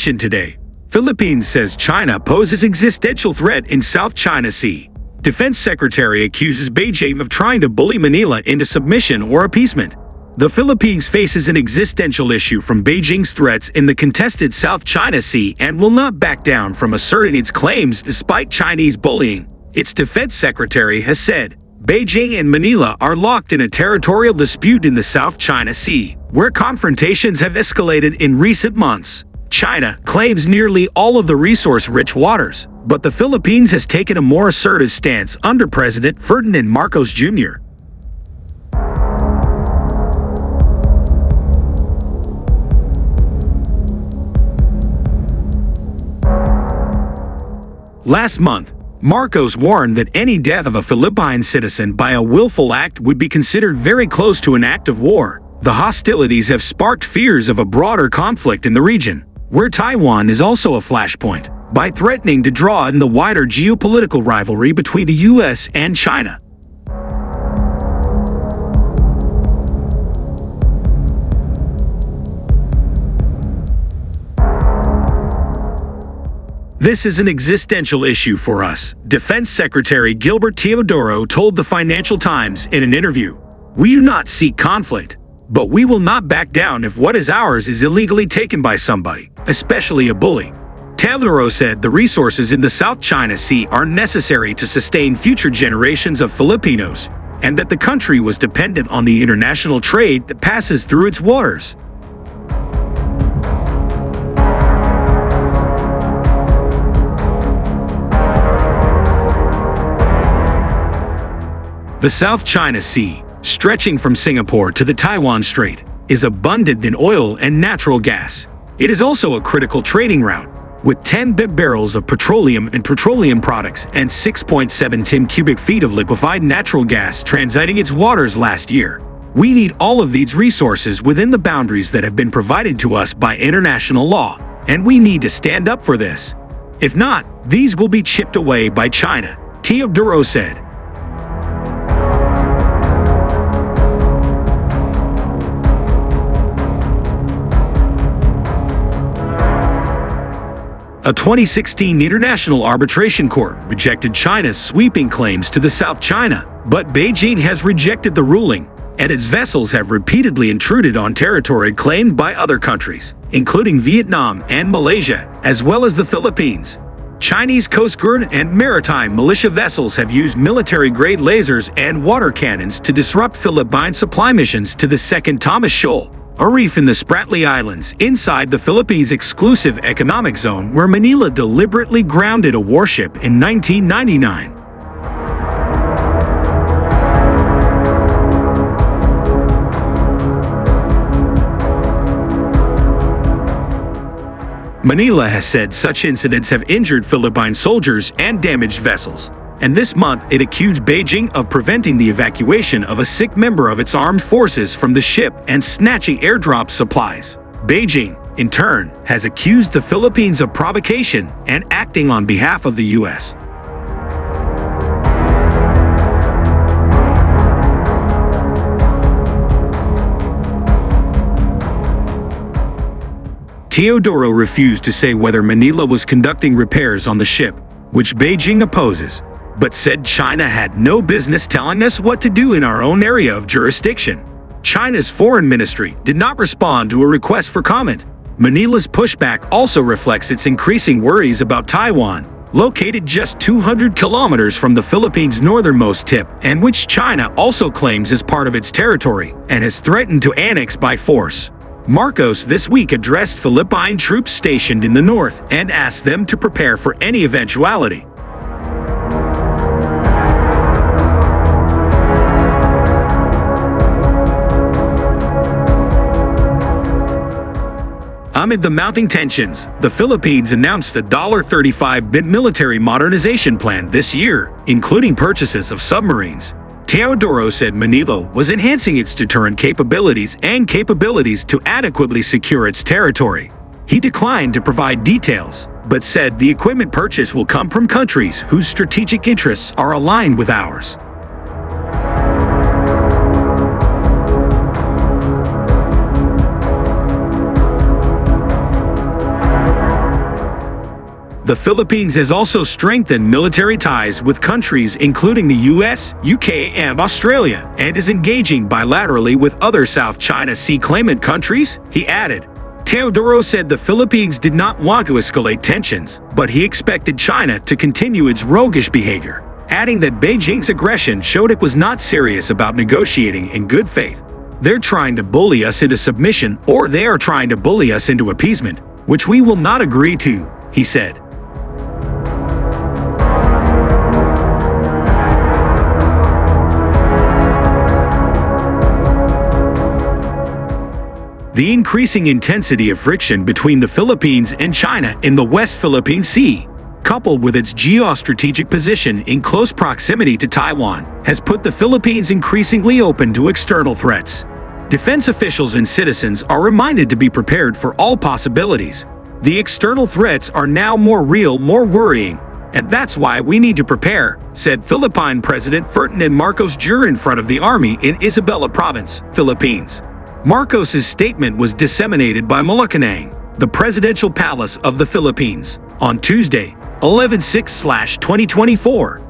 tension today. Philippines says China poses existential threat in South China Sea. Defense Secretary accuses Beijing of trying to bully Manila into submission or appeasement. The Philippines faces an existential issue from Beijing's threats in the contested South China Sea and will not back down from asserting its claims despite Chinese bullying. Its defense secretary has said, Beijing and Manila are locked in a territorial dispute in the South China Sea, where confrontations have escalated in recent months. China claims nearly all of the resource-rich waters, but the Philippines has taken a more assertive stance under President Ferdinand Marcos Jr. Last month, Marcos warned that any death of a Philippine citizen by a willful act would be considered very close to an act of war. The hostilities have sparked fears of a broader conflict in the region, where Taiwan is also a flashpoint, by threatening to draw in the wider geopolitical rivalry between the U.S. and China. This is an existential issue for us, Defense Secretary Gilbert Teodoro told the Financial Times in an interview. We do not seek conflict, but we will not back down if what is ours is illegally taken by somebody, especially a bully. Teodoro said the resources in the South China Sea are necessary to sustain future generations of Filipinos, and that the country was dependent on the international trade that passes through its waters. The South China Sea, stretching from Singapore to the Taiwan Strait, is abundant in oil and natural gas. It is also a critical trading route, with 10 big barrels of petroleum and petroleum products and 6.7 cubic feet of liquefied natural gas transiting its waters last year. We need all of these resources within the boundaries that have been provided to us by international law, and we need to stand up for this. If not, these will be chipped away by China, Teodoro said. A 2016 international arbitration court rejected China's sweeping claims to the South China, but Beijing has rejected the ruling, and its vessels have repeatedly intruded on territory claimed by other countries, including Vietnam and Malaysia, as well as the Philippines. Chinese Coast Guard and Maritime militia vessels have used military-grade lasers and water cannons to disrupt Philippine supply missions to the Second Thomas Shoal, a reef in the Spratly Islands inside the Philippines' exclusive economic zone where Manila deliberately grounded a warship in 1999. Manila has said such incidents have injured Philippine soldiers and damaged vessels, and this month it accused Beijing of preventing the evacuation of a sick member of its armed forces from the ship and snatching airdrop supplies. Beijing, in turn, has accused the Philippines of provocation and acting on behalf of the U.S. Teodoro refused to say whether Manila was conducting repairs on the ship, which Beijing opposes, but said China had no business telling us what to do in our own area of jurisdiction. China's foreign ministry did not respond to a request for comment. Manila's pushback also reflects its increasing worries about Taiwan, located just 200 kilometers from the Philippines' northernmost tip, and which China also claims as part of its territory and has threatened to annex by force. Marcos this week addressed Philippine troops stationed in the north and asked them to prepare for any eventuality. Amid the mounting tensions, the Philippines announced a $35 billion military modernization plan this year, including purchases of submarines. Teodoro said Manila was enhancing its deterrent capabilities and capabilities to adequately secure its territory. He declined to provide details, but said the equipment purchase will come from countries whose strategic interests are aligned with ours. The Philippines has also strengthened military ties with countries including the US, UK, and Australia, and is engaging bilaterally with other South China Sea claimant countries, he added. Teodoro said the Philippines did not want to escalate tensions, but he expected China to continue its roguish behavior, adding that Beijing's aggression showed it was not serious about negotiating in good faith. They're trying to bully us into submission, or they are trying to bully us into appeasement, which we will not agree to, he said. The increasing intensity of friction between the Philippines and China in the West Philippine Sea, coupled with its geostrategic position in close proximity to Taiwan, has put the Philippines increasingly open to external threats. Defense officials and citizens are reminded to be prepared for all possibilities. The external threats are now more real, more worrying, and that's why we need to prepare, said Philippine President Ferdinand Marcos Jr in front of the army in Isabela Province, Philippines. Marcos's statement was disseminated by Malacanang, the presidential palace of the Philippines, on Tuesday, 11/6/2024.